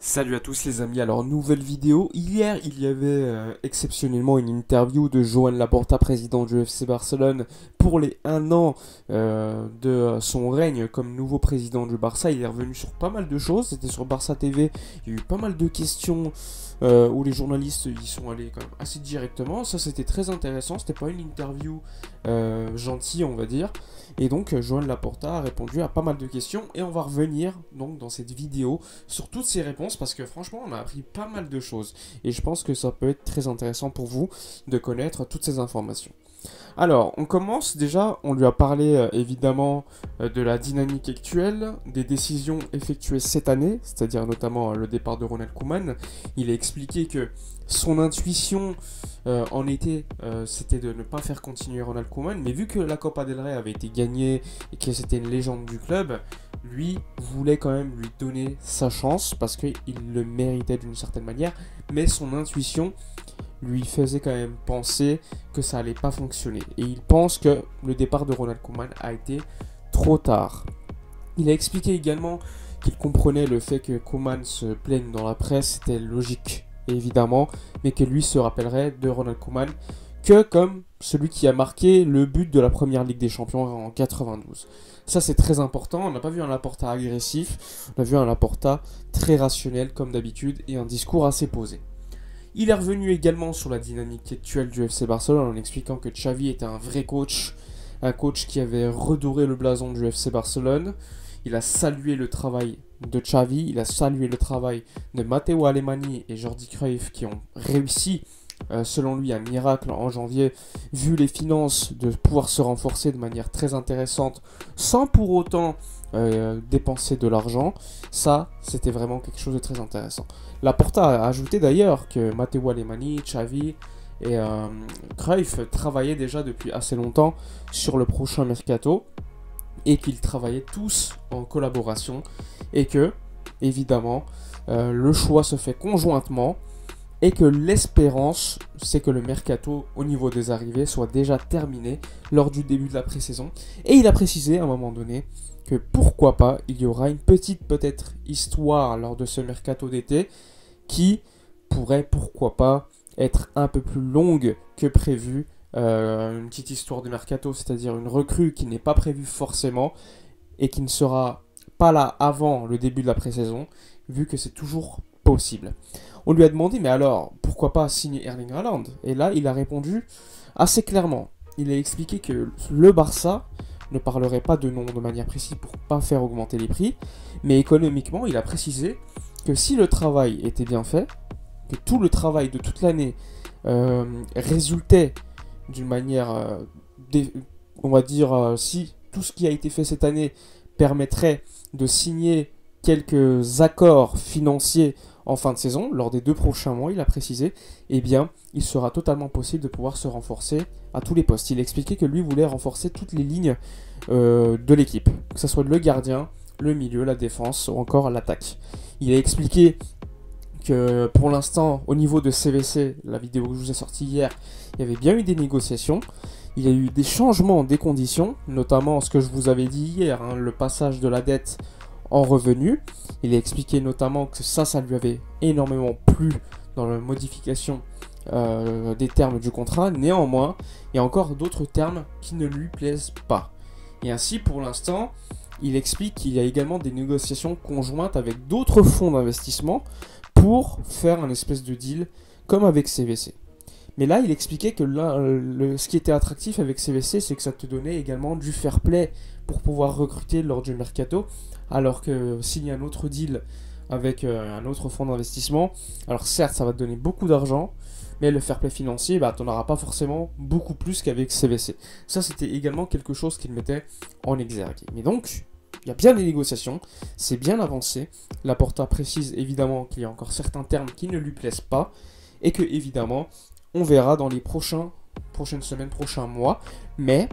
Salut à tous les amis, alors nouvelle vidéo. Hier il y avait exceptionnellement une interview de Joan Laporta, président du FC Barcelone, pour les 1 an de son règne comme nouveau président du Barça. Il est revenu sur pas mal de choses, c'était sur Barça TV, il y a eu pas mal de questions où les journalistes y sont allés quand même assez directement. Ça c'était très intéressant, c'était pas une interview gentille on va dire. Et donc Joan Laporta a répondu à pas mal de questions et on va revenir donc dans cette vidéo sur toutes ces réponses parce que franchement on a appris pas mal de choses et je pense que ça peut être très intéressant pour vous de connaître toutes ces informations. Alors, on commence déjà, on lui a parlé évidemment de la dynamique actuelle, des décisions effectuées cette année, c'est-à-dire notamment le départ de Ronald Koeman. Il a expliqué que son intuition en été, c'était de ne pas faire continuer Ronald Koeman, mais vu que la Copa del Rey avait été gagnée et que c'était une légende du club, lui voulait quand même lui donner sa chance parce qu'il le méritait d'une certaine manière, mais son intuition lui faisait quand même penser que ça allait pas fonctionner. Et il pense que le départ de Ronald Koeman a été trop tard. Il a expliqué également qu'il comprenait le fait que Koeman se plaigne dans la presse, c'était logique évidemment, mais que lui se rappellerait de Ronald Koeman que comme celui qui a marqué le but de la première Ligue des Champions en 92. Ça c'est très important, on n'a pas vu un Laporta agressif, on a vu un Laporta très rationnel comme d'habitude et un discours assez posé. Il est revenu également sur la dynamique actuelle du FC Barcelone en expliquant que Xavi était un vrai coach, un coach qui avait redoré le blason du FC Barcelone. Il a salué le travail de Xavi, il a salué le travail de Matteo Alemany et Jordi Cruyff qui ont réussi, selon lui, un miracle en janvier, vu les finances, de pouvoir se renforcer de manière très intéressante sans pour autant dépenser de l'argent. Ça, c'était vraiment quelque chose de très intéressant. Laporta a ajouté d'ailleurs que Matteo Alemany, Xavi et Cruyff travaillaient déjà depuis assez longtemps sur le prochain mercato et qu'ils travaillaient tous en collaboration et que, évidemment, le choix se fait conjointement et que l'espérance, c'est que le mercato au niveau des arrivées soit déjà terminé lors du début de la pré-saison. Et il a précisé à un moment donné que pourquoi pas, il y aura une petite peut-être histoire lors de ce mercato d'été qui pourrait pourquoi pas être un peu plus longue que prévu. Une petite histoire de mercato, c'est-à-dire une recrue qui n'est pas prévue forcément et qui ne sera pas là avant le début de la pré-saison, vu que c'est toujours possible. On lui a demandé, mais alors, pourquoi pas signer Erling Haaland? Et là, il a répondu assez clairement. Il a expliqué que le Barça ne parlerait pas de nom de manière précise pour pas faire augmenter les prix, mais économiquement, il a précisé que si le travail était bien fait, que tout le travail de toute l'année résultait d'une manière, on va dire, si tout ce qui a été fait cette année permettrait de signer quelques accords financiers en fin de saison, lors des 2 prochains mois, il a précisé, eh bien, il sera totalement possible de pouvoir se renforcer à tous les postes. Il a expliqué que lui voulait renforcer toutes les lignes de l'équipe, que ce soit le gardien, le milieu, la défense ou encore l'attaque. Il a expliqué que pour l'instant, au niveau de CVC, la vidéo que je vous ai sortie hier, il y avait bien eu des négociations. Il y a eu des changements des conditions, notamment ce que je vous avais dit hier, hein, le passage de la dette en revenu. Il a expliqué notamment que ça lui avait énormément plu dans la modification des termes du contrat. Néanmoins, il y a encore d'autres termes qui ne lui plaisent pas. Et ainsi, pour l'instant, il explique qu'il y a également des négociations conjointes avec d'autres fonds d'investissement pour faire un espèce de deal comme avec CVC. Mais là, il expliquait que là, ce qui était attractif avec CVC, c'est que ça te donnait également du fair play pour pouvoir recruter lors du mercato, alors que signer un autre deal avec un autre fonds d'investissement, alors certes, ça va te donner beaucoup d'argent, mais le fair play financier, bah, tu n'en auras pas forcément beaucoup plus qu'avec CVC. Ça, c'était également quelque chose qu'il mettait en exergue. Mais donc, il y a bien des négociations, c'est bien avancé. Laporta précise évidemment qu'il y a encore certains termes qui ne lui plaisent pas, et que évidemment, on verra dans les prochaines semaines, prochains mois, mais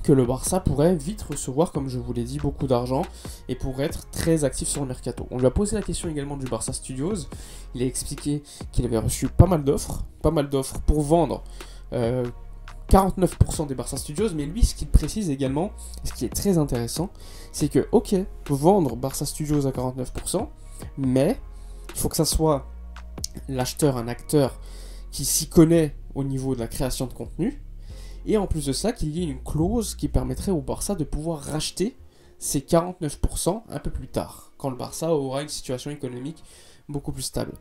que le Barça pourrait vite recevoir, comme je vous l'ai dit, beaucoup d'argent et pourrait être très actif sur le mercato. On lui a posé la question également du Barça Studios. Il a expliqué qu'il avait reçu pas mal d'offres pour vendre 49% des Barça Studios, mais lui, ce qu'il précise également, ce qui est très intéressant, c'est que, ok, vendre Barça Studios à 49%, mais faut que ça soit l'acheteur, un acteur qui s'y connaît au niveau de la création de contenu. Et en plus de ça, qu'il y ait une clause qui permettrait au Barça de pouvoir racheter ces 49% un peu plus tard, quand le Barça aura une situation économique beaucoup plus stable.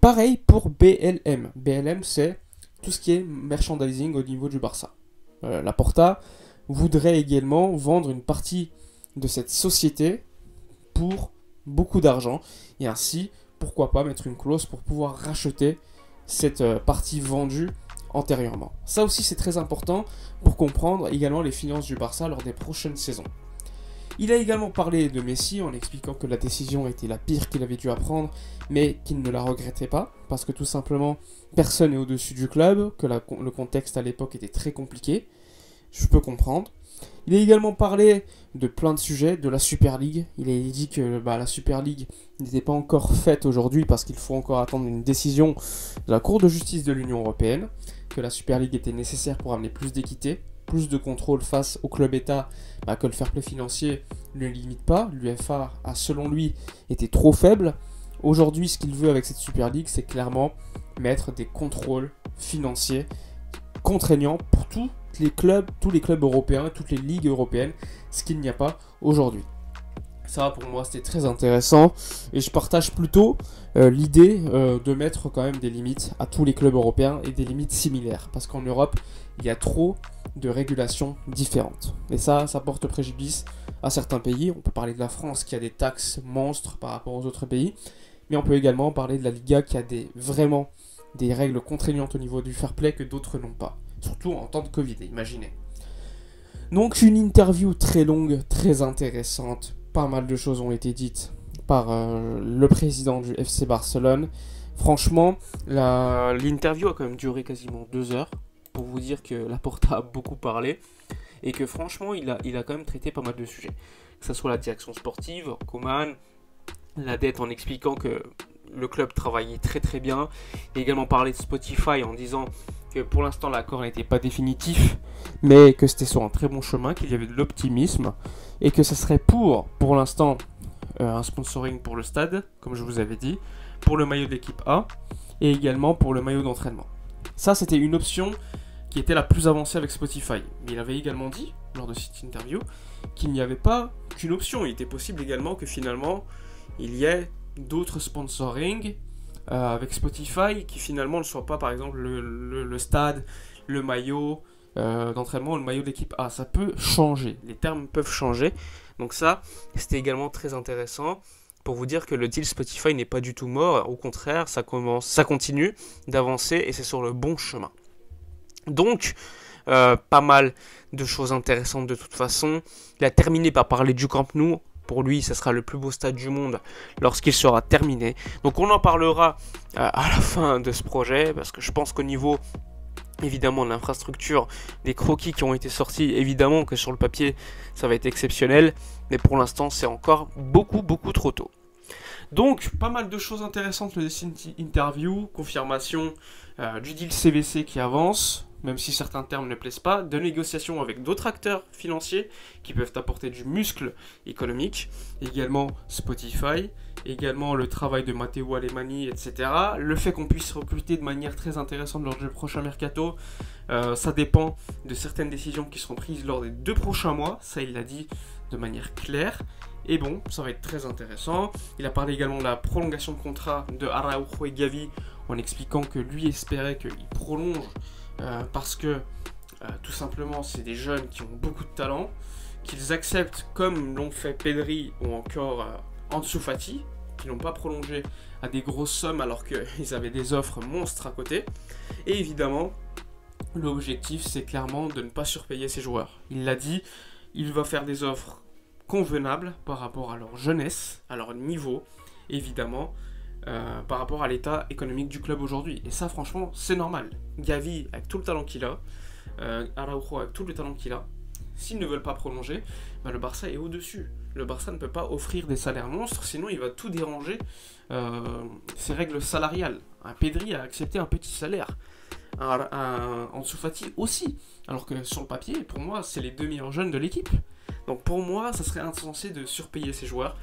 Pareil pour BLM. BLM, c'est tout ce qui est merchandising au niveau du Barça. Laporta voudrait également vendre une partie de cette société pour beaucoup d'argent, et ainsi, pourquoi pas mettre une clause pour pouvoir racheter cette partie vendue antérieurement. Ça aussi, c'est très important pour comprendre également les finances du Barça lors des prochaines saisons. Il a également parlé de Messi en expliquant que la décision était la pire qu'il avait dû prendre, mais qu'il ne la regrettait pas, parce que tout simplement, personne n'est au-dessus du club, que le contexte à l'époque était très compliqué. Je peux comprendre. Il a également parlé de plein de sujets, de la Super League. Il a dit que la Super League n'était pas encore faite aujourd'hui parce qu'il faut encore attendre une décision de la Cour de justice de l'Union Européenne, que la Super League était nécessaire pour amener plus d'équité, plus de contrôle face au club État, que le fair play financier ne limite pas. L'UEFA a, selon lui, été trop faible. Aujourd'hui, ce qu'il veut avec cette Super League, c'est clairement mettre des contrôles financiers contraignants pour tous les clubs européens, toutes les ligues européennes, ce qu'il n'y a pas aujourd'hui. Ça, pour moi, c'était très intéressant, et je partage plutôt l'idée de mettre quand même des limites à tous les clubs européens, et des limites similaires, parce qu'en Europe, il y a trop de régulations différentes. Et ça porte préjudice à certains pays. On peut parler de la France qui a des taxes monstres par rapport aux autres pays, mais on peut également parler de la Liga qui a vraiment des règles contraignantes au niveau du fair play que d'autres n'ont pas. Surtout en temps de Covid, imaginez. Donc une interview très longue, très intéressante. Pas mal de choses ont été dites par le président du FC Barcelone. Franchement, l'interview a quand même duré quasiment 2 heures. Pour vous dire que Laporta a beaucoup parlé. Et que franchement, il a quand même traité pas mal de sujets. Que ce soit la direction sportive, Koeman, la dette en expliquant que le club travaillait très très bien. Il a également parlé de Spotify en disant que pour l'instant l'accord n'était pas définitif, mais que c'était sur un très bon chemin, qu'il y avait de l'optimisme, et que ce serait pour l'instant un sponsoring pour le stade, comme je vous avais dit, pour le maillot de l'équipe A, et également pour le maillot d'entraînement. Ça, c'était une option qui était la plus avancée avec Spotify. Mais il avait également dit, lors de cette interview, qu'il n'y avait pas qu'une option. Il était possible également que finalement, il y ait d'autres sponsoring avec Spotify qui finalement ne soient pas par exemple le stade, le maillot d'entraînement, le maillot d'équipe A. Ça peut changer, les termes peuvent changer. Donc ça, c'était également très intéressant pour vous dire que le deal Spotify n'est pas du tout mort. Au contraire, ça continue d'avancer et c'est sur le bon chemin. Donc, pas mal de choses intéressantes de toute façon. Il a terminé par parler du Camp Nou. Pour lui, ça sera le plus beau stade du monde lorsqu'il sera terminé. Donc on en parlera à la fin de ce projet, parce que je pense qu'au niveau, évidemment, de l'infrastructure, des croquis qui ont été sortis, évidemment que sur le papier, ça va être exceptionnel. Mais pour l'instant, c'est encore beaucoup trop tôt. Donc, pas mal de choses intéressantes, le interview, confirmation du deal CVC qui avance, même si certains termes ne plaisent pas, de négociations avec d'autres acteurs financiers qui peuvent apporter du muscle économique, également Spotify, également le travail de Matteo Alemany, etc. Le fait qu'on puisse recruter de manière très intéressante lors du prochain mercato, ça dépend de certaines décisions qui seront prises lors des 2 prochains mois, ça il l'a dit de manière claire. Et bon, ça va être très intéressant. Il a parlé également de la prolongation de contrat de Araujo et Gavi en expliquant que lui espérait qu'il prolonge parce que tout simplement c'est des jeunes qui ont beaucoup de talent, qu'ils acceptent comme l'ont fait Pedri ou encore Ansu Fati, qui n'ont pas prolongé à des grosses sommes alors qu'ils avaient des offres monstres à côté. Et évidemment, l'objectif c'est clairement de ne pas surpayer ces joueurs. Il l'a dit, il va faire des offres convenables par rapport à leur jeunesse, à leur niveau, évidemment, par rapport à l'état économique du club aujourd'hui. Et ça, franchement, c'est normal. Gavi, avec tout le talent qu'il a, Araujo, avec tout le talent qu'il a, s'ils ne veulent pas prolonger, le Barça est au-dessus. Le Barça ne peut pas offrir des salaires monstres, sinon il va tout déranger ses règles salariales. Un Pedri a accepté un petit salaire. Un Ansu Fati aussi. Alors que sur le papier, pour moi, c'est les 2 meilleurs jeunes de l'équipe. Donc pour moi, ça serait insensé de surpayer ces joueurs.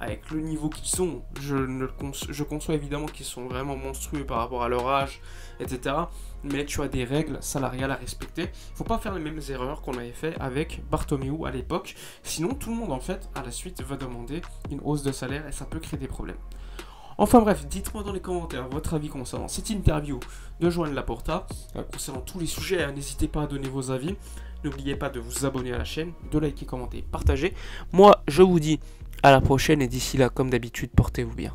avec le niveau qu'ils ont, je conçois évidemment qu'ils sont vraiment monstrueux par rapport à leur âge, etc. Mais tu as des règles salariales à respecter. Il ne faut pas faire les mêmes erreurs qu'on avait fait avec Bartomeu à l'époque. Sinon, tout le monde, en fait, à la suite, va demander une hausse de salaire et ça peut créer des problèmes. Enfin bref, dites-moi dans les commentaires votre avis concernant cette interview de Joan Laporta, concernant tous les sujets. N'hésitez pas à donner vos avis. N'oubliez pas de vous abonner à la chaîne, de liker, commenter, partager. Moi, je vous dis à la prochaine et d'ici là, comme d'habitude, portez-vous bien.